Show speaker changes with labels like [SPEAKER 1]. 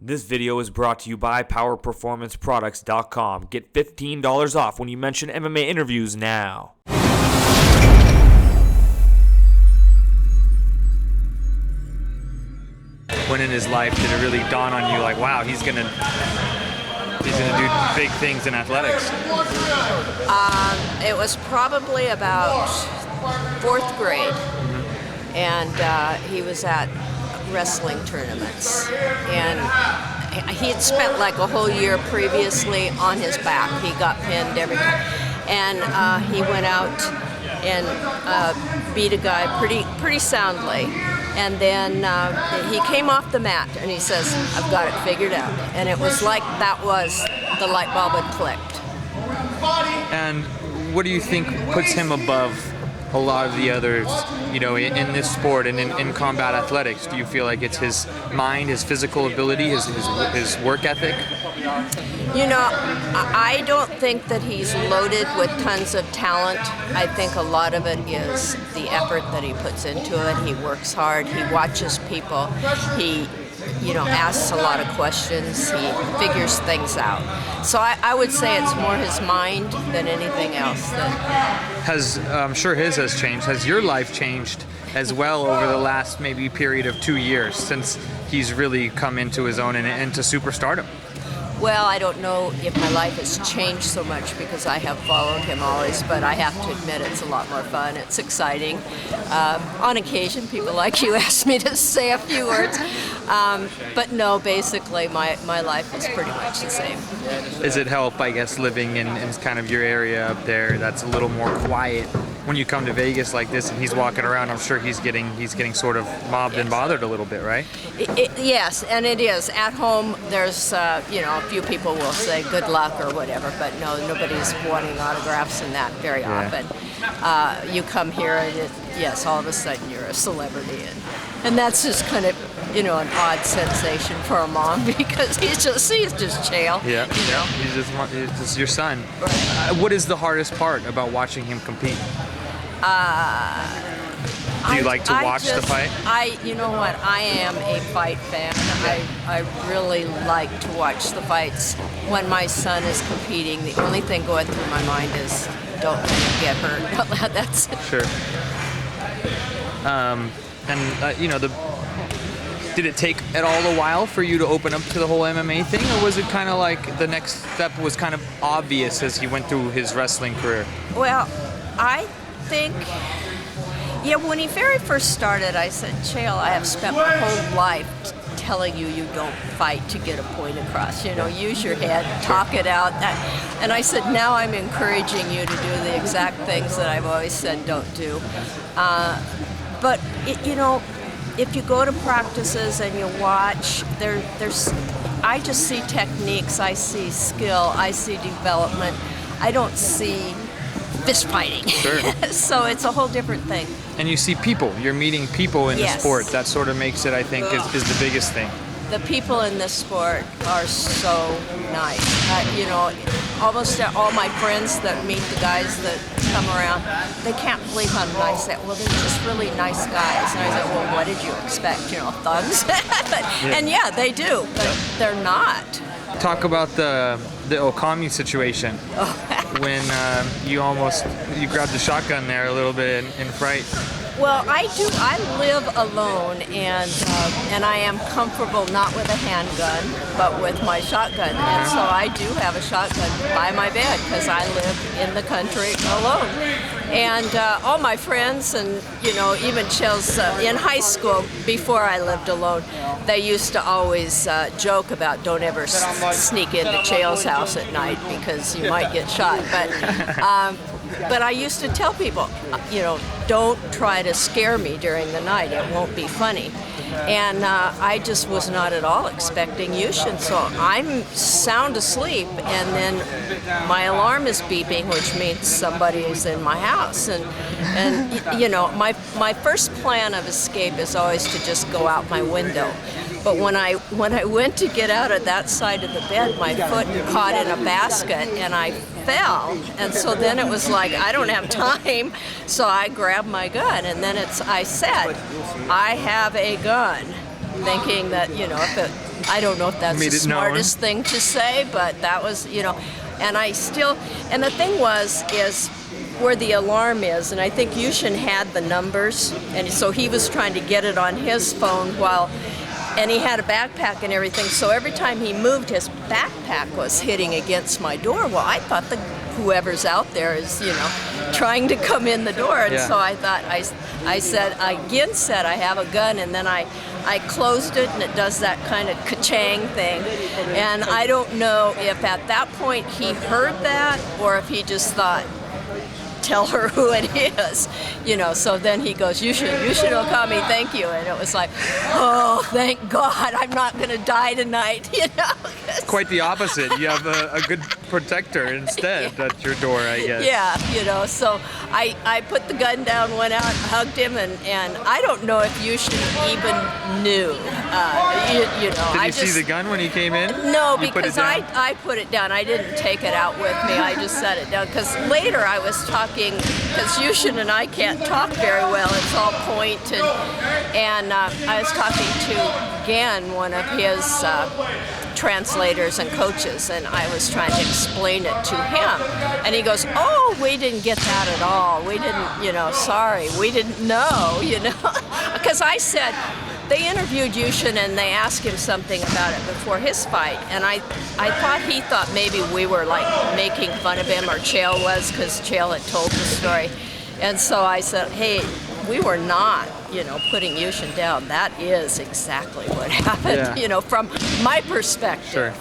[SPEAKER 1] This video is brought to you by PowerPerformanceProducts.com. Get $15 off when you mention MMA interviews now. When in his life did it really dawn on you, like, wow, he's gonna do big things in athletics?
[SPEAKER 2] It was probably about fourth grade, and he was at wrestling tournaments, and he had spent like a whole year previously on his back. He got pinned every time, and he went out and beat a guy pretty soundly, and then he came off the mat and he says, "I've got it figured out," and it was like that was the light bulb had clicked.
[SPEAKER 1] And what do you think puts him above a lot of the others, you know, in this sport and in combat athletics? Do you feel like it's his mind, his physical ability, his work ethic?
[SPEAKER 2] You know, I don't think that he's loaded with tons of talent. I think a lot of it is the effort that he puts into it. He works hard. He watches people. He asks a lot of questions. He figures things out. So I would say it's more his mind than anything else.
[SPEAKER 1] I'm sure his has changed. Has your life changed as well over the last maybe period of 2 years since he's really come into his own and into superstardom?
[SPEAKER 2] Well, I don't know if my life has changed so much because I have followed him always, but I have to admit it's a lot more fun. It's exciting. On occasion, people like you ask me to say a few words. But no, basically, my life is pretty much the same.
[SPEAKER 1] Does it help, I guess, living in kind of your area up there that's a little more quiet? When you come to Vegas like this and he's walking around, I'm sure he's getting sort of mobbed and bothered a little bit, right?
[SPEAKER 2] Yes, and it is. At home, there's, a few people will say good luck or whatever, but no, nobody's wanting autographs and that very often. You come here and all of a sudden you're a celebrity, and that's just kind of, an odd sensation for a mom because he's just Chael.
[SPEAKER 1] Yeah, he's just your son. Right. What is the hardest part about watching him compete? Do you like to watch the fight?
[SPEAKER 2] You know what? I am a fight fan. I really like to watch the fights. When my son is competing, the only thing going through my mind is, don't let him get hurt. That's
[SPEAKER 1] sure. Did it take at all a while for you to open up to the whole MMA thing, or was it kind of like the next step was kind of obvious as he went through his wrestling career?
[SPEAKER 2] Well, I think, when he very first started, I said, Chael, I have spent my whole life telling you don't fight to get a point across. Use your head, talk it out. And I said, now I'm encouraging you to do the exact things that I've always said don't do. But if you go to practices and you watch, I just see techniques, I see skill, I see development. I don't see fist fighting.
[SPEAKER 1] Sure.
[SPEAKER 2] So it's a whole different thing.
[SPEAKER 1] And you see people. You're meeting people in the sport. That sort of makes it, I think, is the biggest thing.
[SPEAKER 2] The people in this sport are so nice. Almost all my friends that meet the guys that come around, they can't believe how nice they are. Well, they're just really nice guys. And I said, well, what did you expect? Thugs? And they do, but they're not.
[SPEAKER 1] Talk about the Okami situation. When you grabbed the shotgun there a little bit in fright.
[SPEAKER 2] Well, I do. I live alone, and I am comfortable not with a handgun, but with my shotgun. And so I do have a shotgun by my bed because I live in the country alone. And all my friends and, even Chael's in high school, before I lived alone, they used to always joke about don't ever sneak into Chael's house at night because you might get shot. But I used to tell people, don't try to scare me during the night. It won't be funny. And I just was not at all expecting Yushin. So I'm sound asleep, and then my alarm is beeping, which means somebody is in my house. And my first plan of escape is always to just go out my window. But when I went to get out of that side of the bed, my foot caught in a basket and I fell. And so then it was like, I don't have time. So I grabbed my gun, and then I said, I have a gun, thinking that, if it I don't know if that's
[SPEAKER 1] Made
[SPEAKER 2] the
[SPEAKER 1] it known.
[SPEAKER 2] smartest thing to say, but that was, and and the thing is where the alarm is, and I think Yushin had the numbers, and so he was trying to get it on his phone and he had a backpack and everything, so every time he moved, his backpack was hitting against my door. Well, I thought whoever's out there is, trying to come in the door, and so I thought, I said I have a gun, and then I closed it, and it does that kind of ka-chang thing, and I don't know if at that point he heard that, or if he just thought, tell her who it is, so then he goes, Yushin Okami, thank you, and it was like, oh, thank God, I'm not going to die tonight,
[SPEAKER 1] Quite the opposite. You have a good protector instead at your door, I guess.
[SPEAKER 2] Yeah, so I put the gun down, went out, hugged him, and I don't know if Yushin even knew,
[SPEAKER 1] Did you see the gun when he came in?
[SPEAKER 2] No,
[SPEAKER 1] You put it
[SPEAKER 2] because
[SPEAKER 1] down?
[SPEAKER 2] I put it down. I didn't take it out with me. I just set it down. Because later I was talking, because Yushin and I can't talk very well. It's all point. And I was talking to Gan, one of his translators and coaches, and I was trying to explain it to him. And he goes, oh, we didn't get that at all. We didn't, sorry. We didn't know, Because I said, they interviewed Yushin and they asked him something about it before his fight, and I thought he thought maybe we were like making fun of him, or Chael was, because Chael had told the story. And so I said, hey, we were not, putting Yushin down. That is exactly what happened, from my perspective.
[SPEAKER 1] Sure.